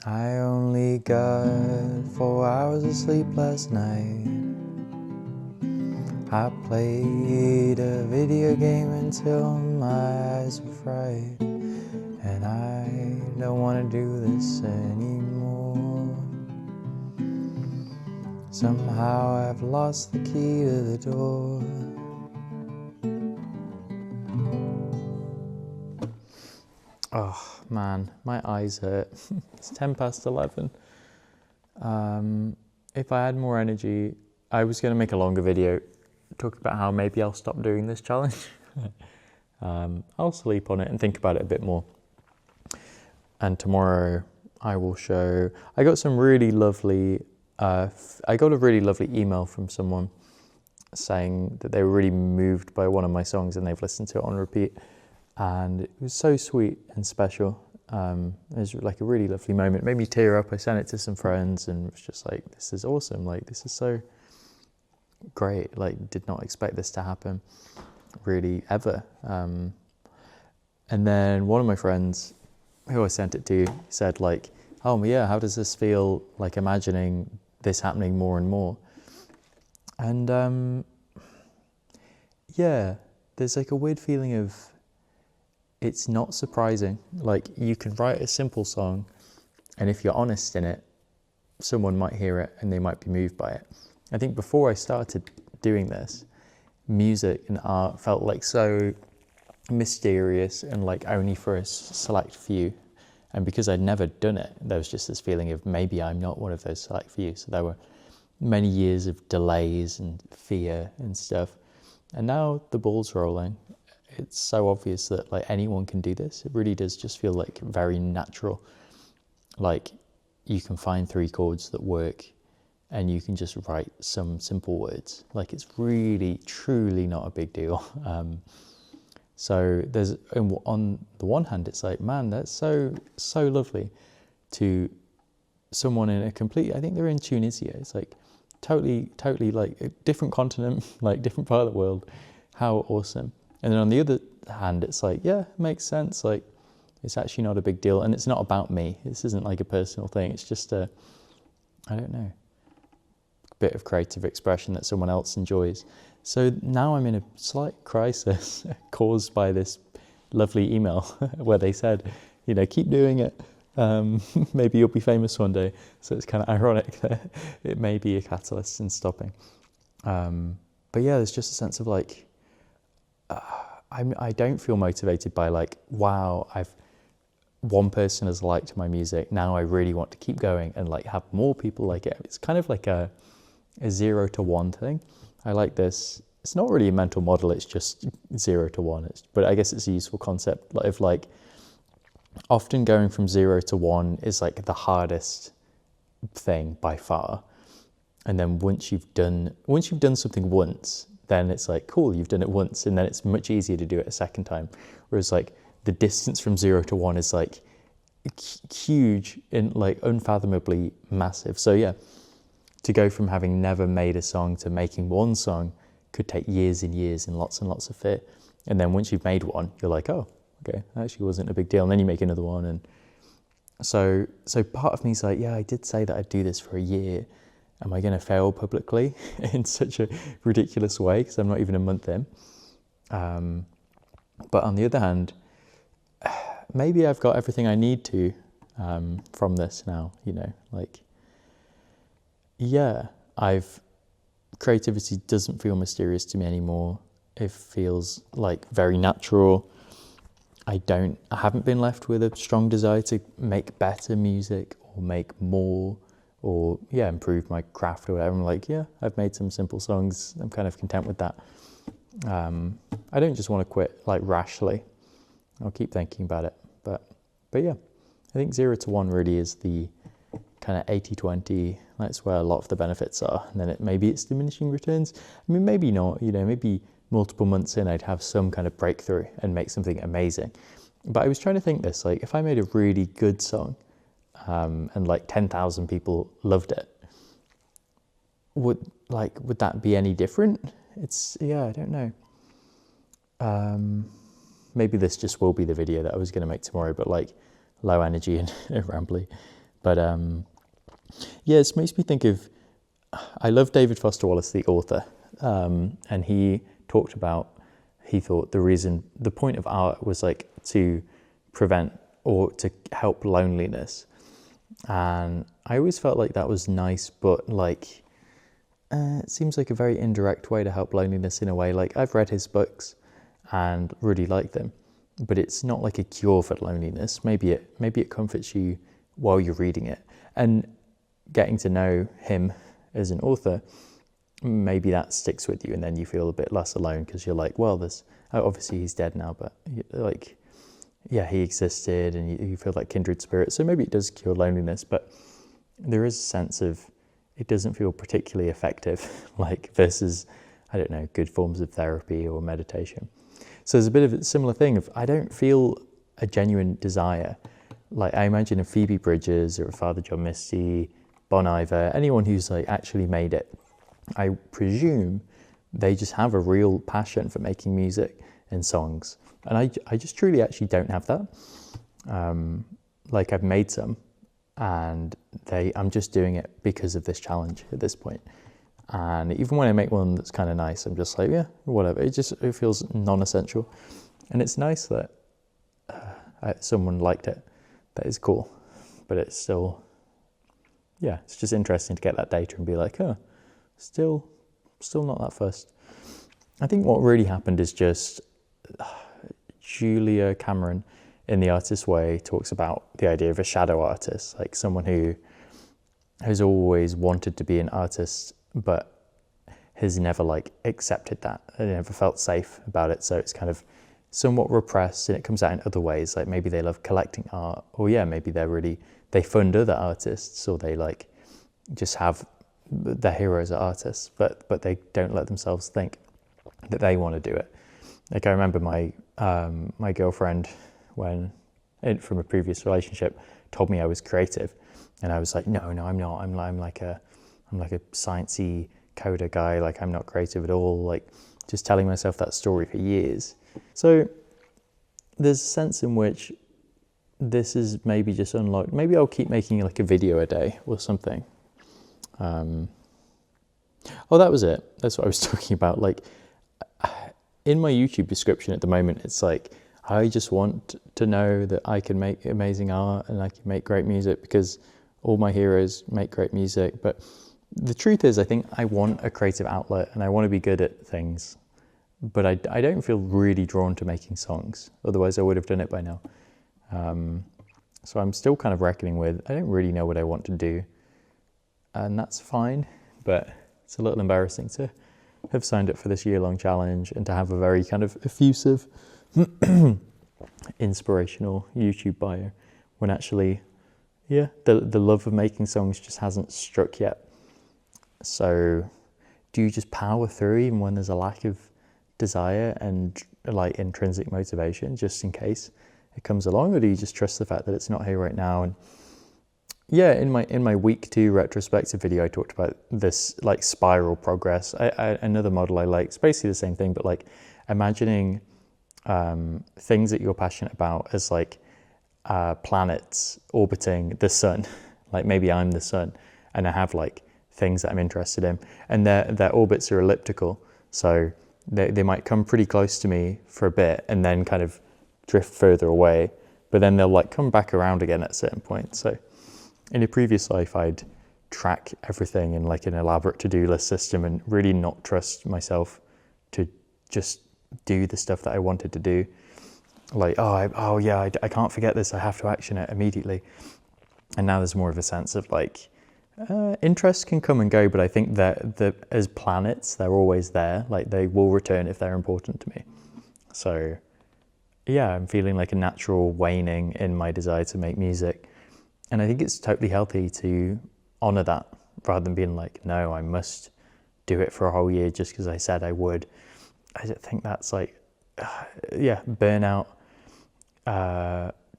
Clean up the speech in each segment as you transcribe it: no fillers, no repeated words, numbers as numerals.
I only got 4 hours of sleep last night. I played a video game until my eyes were fried, and I don't want to do this anymore. Somehow I've lost the key to the door. Oh man, my eyes hurt. It's 10 past 11. If I had more energy, I was going to make a longer video talking about how maybe I'll stop doing this challenge. I'll sleep on it and think about it a bit more. And tomorrow I will show, I got a really lovely email from someone saying that they were really moved by one of my songs and they've listened to it on repeat. And it was so sweet and special. It was like a really lovely moment. It made me tear up. I sent it to some friends and it was just like, this is awesome. Like, this is so great. Like, did not expect this to happen really ever. And then one of my friends who I sent it to said like, oh yeah, how does this feel, like imagining this happening more and more? And yeah, there's like a weird feeling of, it's not surprising. Like, you can write a simple song and if you're honest in it, someone might hear it and they might be moved by it. I think before I started doing this, music and art felt like so mysterious and like only for a select few. And because I'd never done it, there was just this feeling of maybe I'm not one of those select few. So there were many years of delays and fear and stuff. And now the ball's rolling. It's so obvious that like anyone can do this. It really does just feel like very natural. Like, you can find 3 chords that work and you can just write some simple words. Like, it's really, truly not a big deal. So there's, on the one hand, it's like, man, that's so lovely to someone in a complete, I think they're in Tunisia. It's like totally like a different continent, like different part of the world. How awesome. And then on the other hand, it's like, yeah, it makes sense. Like, it's actually not a big deal. And it's not about me. This isn't like a personal thing. It's just a, I don't know, bit of creative expression that someone else enjoys. So now I'm in a slight crisis caused by this lovely email where they said, you know, keep doing it. Maybe you'll be famous one day. So it's kind of ironic that it may be a catalyst in stopping. But yeah, there's just a sense of like, I don't feel motivated by like, wow, one person has liked my music. Now I really want to keep going and like have more people like it. It's kind of like a 0 to 1 thing. I like this. It's not really a mental model. It's just 0 to 1. But I guess it's a useful concept of like, often going from 0 to 1 is like the hardest thing by far. And then once you've done something once, then it's like, cool, you've done it once, and then it's much easier to do it a second time. Whereas like the distance from 0 to 1 is like huge and like unfathomably massive. So yeah, to go from having never made a song to making one song could take years and years and lots of fear. And then once you've made one, you're like, oh, okay, that actually wasn't a big deal. And then you make another one. And so part of me is like, yeah, I did say that I'd do this for a year. Am I going to fail publicly in such a ridiculous way? Because I'm not even a month in. But on the other hand, maybe I've got everything I need to from this now, you know, like, yeah, creativity doesn't feel mysterious to me anymore. It feels like very natural. I haven't been left with a strong desire to make better music or make more or yeah, improve my craft or whatever. I'm like, yeah, I've made some simple songs. I'm kind of content with that. I don't just want to quit like rashly. I'll keep thinking about it. But yeah, I think 0 to 1 really is the kind of 80-20. That's where a lot of the benefits are. And then maybe it's diminishing returns. I mean, maybe not, you know, maybe multiple months in I'd have some kind of breakthrough and make something amazing. But I was trying to think this, like if I made a really good song and like 10,000 people loved it, would that be any different? I don't know. Maybe this just will be the video that I was going to make tomorrow, but like low energy and rambly. But yeah, it makes me think of, I love David Foster Wallace, the author, and he talked about, he thought the point of art was like to prevent or to help loneliness. And I always felt like that was nice, but like, it seems like a very indirect way to help loneliness in a way. Like, I've read his books and really like them, but it's not like a cure for loneliness. Maybe it comforts you while you're reading it. And getting to know him as an author, maybe that sticks with you, and then you feel a bit less alone because you're like, well, obviously he's dead now, but like, yeah, he existed, and you feel like kindred spirits. So maybe it does cure loneliness, but there is a sense of it doesn't feel particularly effective, like versus, I don't know, good forms of therapy or meditation. So there's a bit of a similar thing of, I don't feel a genuine desire. Like, I imagine a Phoebe Bridgers or a Father John Misty, Bon Iver, anyone who's like actually made it, I presume they just have a real passion for making music and songs. And I just truly actually don't have that. Like, I've made some, and I'm just doing it because of this challenge at this point. And even when I make one that's kind of nice, I'm just like, yeah, whatever. It feels non-essential. And it's nice that someone liked it. That is cool. But it's still, yeah, it's just interesting to get that data and be like, oh, still not that fussed. I think what really happened is just Julia Cameron, in The Artist's Way, talks about the idea of a shadow artist, like someone who has always wanted to be an artist, but has never like accepted that and never felt safe about it. So it's kind of somewhat repressed, and it comes out in other ways. Like, maybe they love collecting art, or yeah, maybe they fund other artists, or they like just have their heroes are artists, but they don't let themselves think that they want to do it. Like, I remember my girlfriend, from a previous relationship, told me I was creative, and I was like, no, I'm not. I'm like a sciencey coder guy. Like, I'm not creative at all. Like, just telling myself that story for years. So there's a sense in which this is maybe just unlocked. Maybe I'll keep making like a video a day or something. Oh, that was it. That's what I was talking about. Like, in my YouTube description at the moment, it's like, I just want to know that I can make amazing art and I can make great music because all my heroes make great music. But the truth is, I think I want a creative outlet and I want to be good at things. But I don't feel really drawn to making songs. Otherwise, I would have done it by now. So I'm still kind of reckoning with, I don't really know what I want to do. And that's fine. But it's a little embarrassing to have signed up for this year-long challenge and to have a very kind of effusive, inspirational YouTube bio, when actually, yeah, the love of making songs just hasn't struck yet. So do you just power through even when there's a lack of desire and like intrinsic motivation, just in case it comes along, or do you just trust the fact that it's not here right now? And yeah, in my week 2 retrospective video, I talked about this like spiral progress. Another model I like, it's basically the same thing, but like imagining things that you're passionate about as like planets orbiting the sun. Like, maybe I'm the sun and I have like things that I'm interested in, and their orbits are elliptical. So they might come pretty close to me for a bit and then kind of drift further away, but then they'll like come back around again at a certain point. So in a previous life, I'd track everything in like an elaborate to-do list system and really not trust myself to just do the stuff that I wanted to do. Like, I can't forget this, I have to action it immediately. And now there's more of a sense of like, interest can come and go, but I think that as planets, they're always there. Like, they will return if they're important to me. So yeah, I'm feeling like a natural waning in my desire to make music. And I think it's totally healthy to honor that, rather than being like, no, I must do it for a whole year just because I said I would. I think that's like, burnout,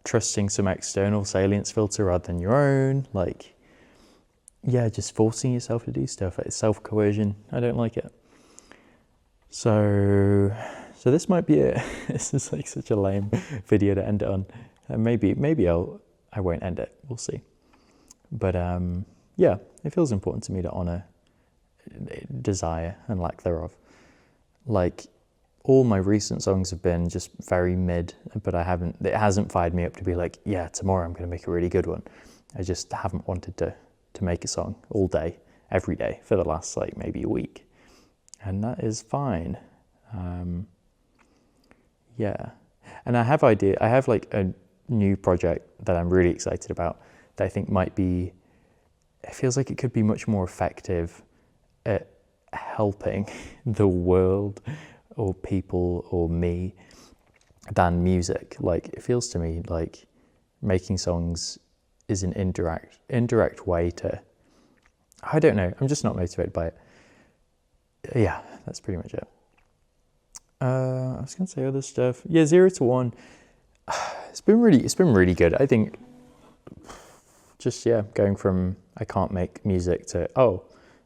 trusting some external salience filter rather than your own. Like, yeah, just forcing yourself to do stuff. It's self-coercion. I don't like it. So this might be it. This is like such a lame video to end it on. Maybe I won't end it. We'll see. But yeah, it feels important to me to honour desire and lack thereof. Like, all my recent songs have been just very mid, but it hasn't fired me up to be like, yeah, tomorrow I'm going to make a really good one. I just haven't wanted to make a song all day, every day for the last like maybe a week. And that is fine. Yeah. And I have like a new project that I'm really excited about that I think it feels like it could be much more effective at helping the world or people or me than music. Like, it feels to me like making songs is an indirect way to, I don't know, I'm just not motivated by it. Yeah, that's pretty much it. I was gonna say other stuff. Yeah, 0 to 1. It's been really good. I think just, yeah, going from I can't make music to, oh,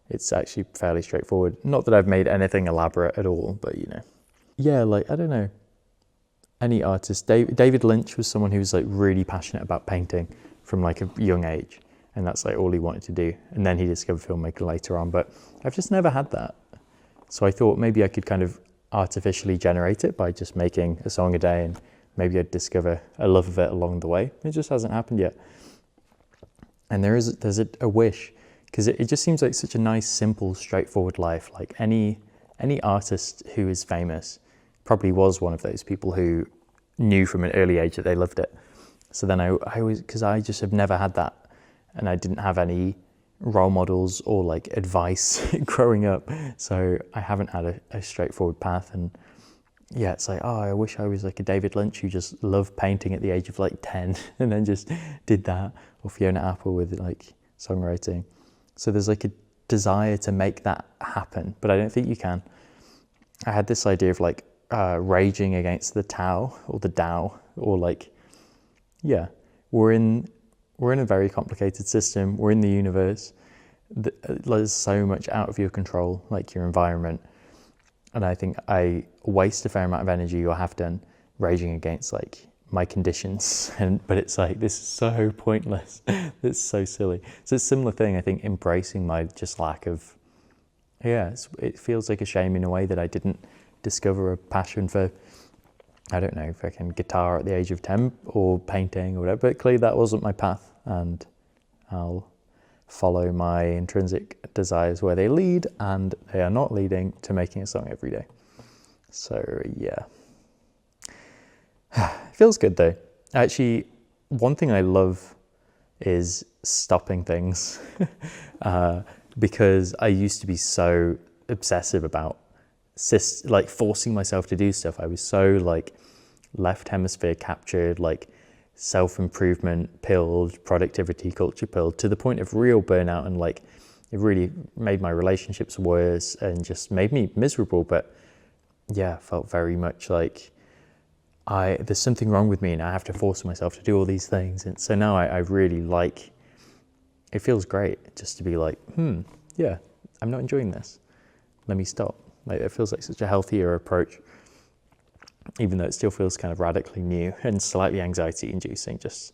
it's actually fairly straightforward. Not that I've made anything elaborate at all, but you know. Yeah, like, I don't know. Any artist. David Lynch was someone who was like really passionate about painting from like a young age. And that's like all he wanted to do. And then he discovered filmmaking later on. But I've just never had that. So I thought maybe I could kind of artificially generate it by just making a song a day, and maybe I'd discover a love of it along the way. It just hasn't happened yet. And there's a wish, because it just seems like such a nice, simple, straightforward life. Like any artist who is famous probably was one of those people who knew from an early age that they loved it. So then I always, because I just have never had that, and I didn't have any role models or like advice growing up, so I haven't had a straightforward path. And yeah, it's like, oh, I wish I was like a David Lynch who just loved painting at the age of like 10 and then just did that, or Fiona Apple with like songwriting. So there's like a desire to make that happen, but I don't think you can. I had this idea of like raging against the Tao or the Tao, or like, yeah, we're in a very complicated system. We're in the universe. There's so much out of your control, like your environment. And I think I waste a fair amount of energy, or have done, raging against like my conditions. But it's like, this is so pointless. It's so silly. So it's a similar thing, I think, embracing my just lack of, yeah, it feels like a shame in a way that I didn't discover a passion for, I don't know, freaking guitar at the age of 10 or painting or whatever, but clearly that wasn't my path, and I'll follow my intrinsic desires where they lead, and they are not leading to making a song every day. So yeah. It feels good though. Actually, one thing I love is stopping things because I used to be so obsessive about like forcing myself to do stuff. I was so like left hemisphere captured, like self-improvement pilled, productivity culture pilled, to the point of real burnout, and like it really made my relationships worse and just made me miserable. But yeah, felt very much like there's something wrong with me and I have to force myself to do all these things. And so now I really like, it feels great just to be like, yeah, I'm not enjoying this. Let me stop. Like, it feels like such a healthier approach, even though it still feels kind of radically new and slightly anxiety inducing. Just,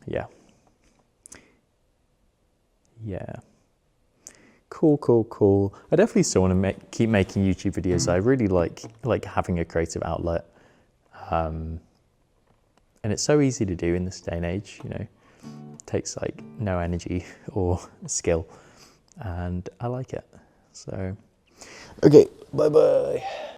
yeah. Yeah. Cool. I definitely still want to keep making YouTube videos. I really like having a creative outlet. And it's so easy to do in this day and age, you know, it takes like no energy or skill, and I like it. So, okay, bye-bye.